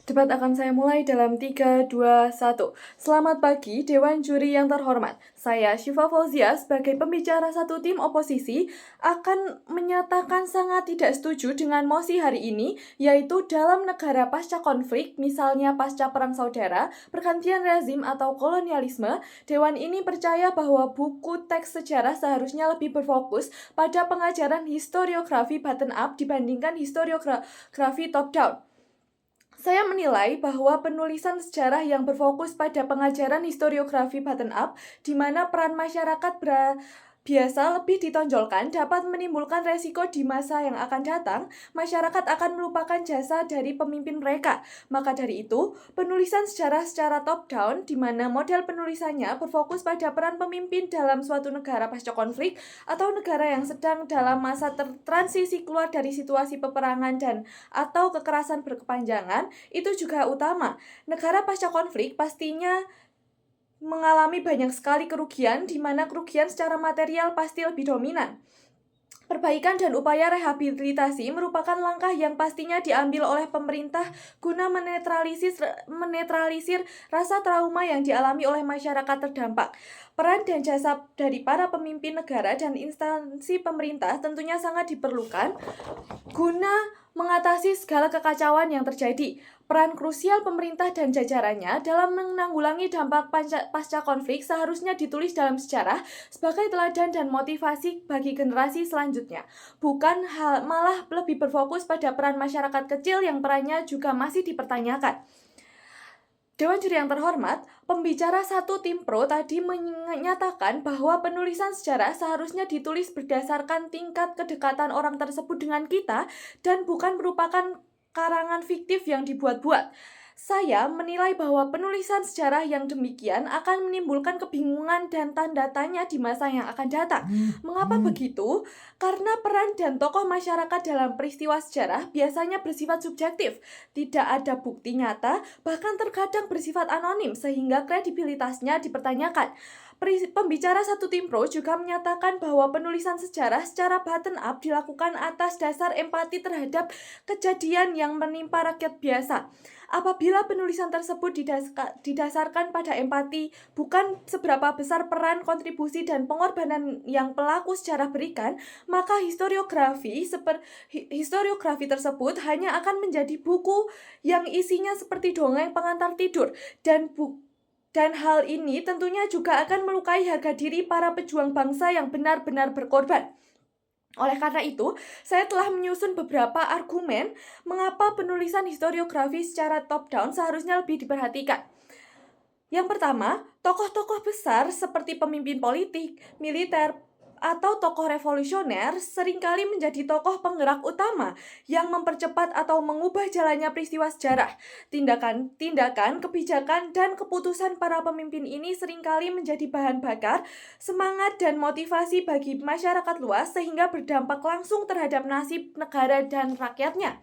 Debat akan saya mulai dalam 3, 2, 1. Selamat pagi, Dewan Juri yang terhormat. Saya Syifa Fauzia sebagai pembicara satu tim oposisi akan menyatakan sangat tidak setuju dengan mosi hari ini, yaitu dalam negara pasca konflik, misalnya pasca perang saudara, pergantian rezim atau kolonialisme, Dewan ini percaya bahwa buku teks sejarah seharusnya lebih berfokus pada pengajaran historiografi bottom-up dibandingkan historiografi top-down. Saya menilai bahwa penulisan sejarah yang berfokus pada pengajaran historiografi bottom-up, di mana peran masyarakat biasa lebih ditonjolkan, dapat menimbulkan resiko di masa yang akan datang, masyarakat akan melupakan jasa dari pemimpin mereka. Maka dari itu, penulisan sejarah secara top-down, di mana model penulisannya berfokus pada peran pemimpin dalam suatu negara pasca konflik, atau negara yang sedang dalam masa transisi keluar dari situasi peperangan dan atau kekerasan berkepanjangan, itu juga utama. Negara pasca konflik pastinya mengalami banyak sekali kerugian, di mana kerugian secara material pasti lebih dominan. Perbaikan dan upaya rehabilitasi merupakan langkah yang pastinya diambil oleh pemerintah guna menetralisir rasa trauma yang dialami oleh masyarakat terdampak. Peran dan jasa dari para pemimpin negara dan instansi pemerintah tentunya sangat diperlukan guna mengatasi segala kekacauan yang terjadi. Peran krusial pemerintah dan jajarannya dalam menanggulangi dampak pasca konflik seharusnya ditulis dalam sejarah sebagai teladan dan motivasi bagi generasi selanjutnya. Bukan malah lebih berfokus pada peran masyarakat kecil yang perannya juga masih dipertanyakan. Dewan Juri yang terhormat, pembicara satu tim pro tadi menyatakan bahwa penulisan sejarah seharusnya ditulis berdasarkan tingkat kedekatan orang tersebut dengan kita dan bukan merupakan karangan fiktif yang dibuat-buat. Saya menilai bahwa penulisan sejarah yang demikian akan menimbulkan kebingungan dan tanda tanya di masa yang akan datang. Mengapa begitu? Karena peran dan tokoh masyarakat dalam peristiwa sejarah biasanya bersifat subjektif, tidak ada bukti nyata, bahkan terkadang bersifat anonim sehingga kredibilitasnya dipertanyakan. Pembicara satu tim pro juga menyatakan bahwa penulisan sejarah secara bottom up dilakukan atas dasar empati terhadap kejadian yang menimpa rakyat biasa. Apabila penulisan tersebut didasarkan pada empati, bukan seberapa besar peran, kontribusi, dan pengorbanan yang pelaku sejarah berikan, maka historiografi tersebut hanya akan menjadi buku yang isinya seperti dongeng pengantar tidur, dan hal ini tentunya juga akan melukai harga diri para pejuang bangsa yang benar-benar berkorban. Oleh karena itu, saya telah menyusun beberapa argumen mengapa penulisan historiografi secara top-down seharusnya lebih diperhatikan. Yang pertama, tokoh-tokoh besar seperti pemimpin politik, militer, atau tokoh revolusioner seringkali menjadi tokoh penggerak utama yang mempercepat atau mengubah jalannya peristiwa sejarah. Tindakan, kebijakan, dan keputusan para pemimpin ini seringkali menjadi bahan bakar, semangat, dan motivasi bagi masyarakat luas sehingga berdampak langsung terhadap nasib negara dan rakyatnya.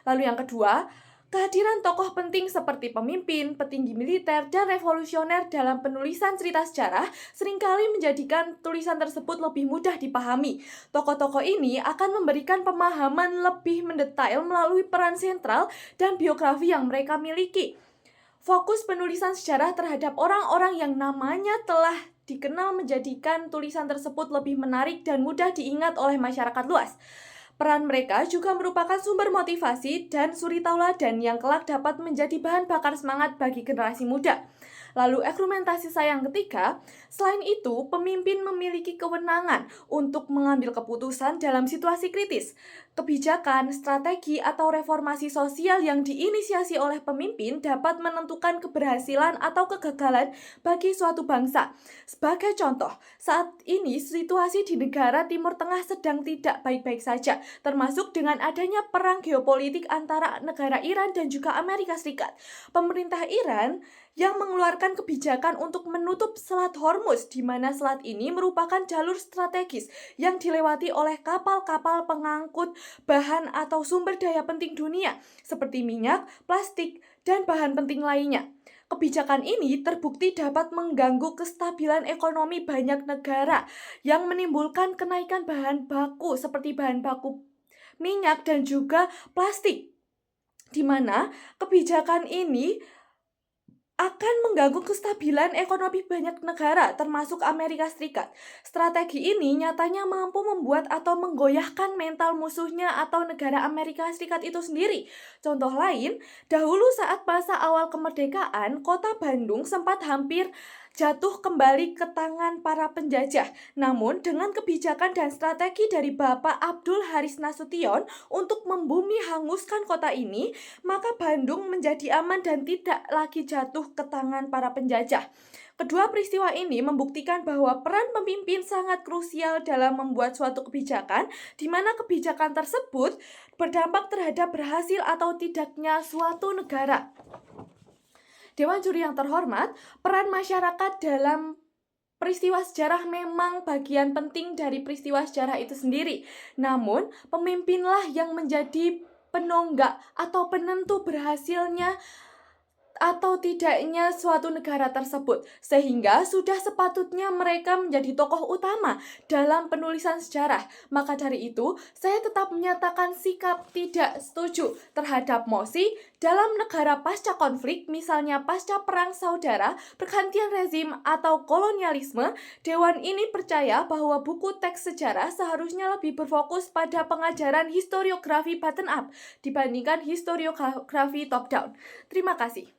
Lalu yang kedua, kehadiran tokoh penting seperti pemimpin, petinggi militer, dan revolusioner dalam penulisan cerita sejarah seringkali menjadikan tulisan tersebut lebih mudah dipahami. Tokoh-tokoh ini akan memberikan pemahaman lebih mendetail melalui peran sentral dan biografi yang mereka miliki. Fokus penulisan sejarah terhadap orang-orang yang namanya telah dikenal menjadikan tulisan tersebut lebih menarik dan mudah diingat oleh masyarakat luas. Peran mereka juga merupakan sumber motivasi dan suri tauladan yang kelak dapat menjadi bahan bakar semangat bagi generasi muda. Lalu argumentasi saya yang ketiga, selain itu pemimpin memiliki kewenangan untuk mengambil keputusan dalam situasi kritis. Kebijakan, strategi, atau reformasi sosial yang diinisiasi oleh pemimpin dapat menentukan keberhasilan atau kegagalan bagi suatu bangsa. Sebagai contoh, saat ini situasi di negara Timur Tengah sedang tidak baik-baik saja, termasuk dengan adanya perang geopolitik antara negara Iran dan juga Amerika Serikat. Pemerintah Iran yang mengeluarkan kebijakan untuk menutup Selat Hormuz, di mana selat ini merupakan jalur strategis yang dilewati oleh kapal-kapal pengangkut bahan atau sumber daya penting dunia, seperti minyak, plastik, dan bahan penting lainnya. Kebijakan ini terbukti dapat mengganggu kestabilan ekonomi banyak negara yang menimbulkan kenaikan bahan baku seperti bahan baku minyak dan juga plastik. di mana kebijakan ini akan mengganggu kestabilan ekonomi banyak negara, termasuk Amerika Serikat. Strategi ini nyatanya mampu membuat atau menggoyahkan mental musuhnya atau negara Amerika Serikat itu sendiri. Contoh lain, dahulu saat masa awal kemerdekaan, kota Bandung sempat hampir jatuh kembali ke tangan para penjajah. Namun, dengan kebijakan dan strategi dari Bapak Abdul Haris Nasution untuk membumi hanguskan kota ini, maka Bandung menjadi aman dan tidak lagi jatuh ke tangan para penjajah. Kedua peristiwa ini membuktikan bahwa peran pemimpin sangat krusial dalam membuat suatu kebijakan, di mana kebijakan tersebut berdampak terhadap berhasil atau tidaknya suatu negara. Dewan Juri yang terhormat, peran masyarakat dalam peristiwa sejarah memang bagian penting dari peristiwa sejarah itu sendiri. Namun, pemimpinlah yang menjadi penonggak atau penentu berhasilnya atau tidaknya suatu negara tersebut, sehingga sudah sepatutnya mereka menjadi tokoh utama dalam penulisan sejarah. Maka dari itu, saya tetap menyatakan sikap tidak setuju terhadap mosi dalam negara pasca konflik, misalnya pasca perang saudara, pergantian rezim atau kolonialisme. Dewan ini percaya bahwa buku teks sejarah seharusnya lebih berfokus pada pengajaran historiografi bottom up dibandingkan historiografi top down. Terima kasih.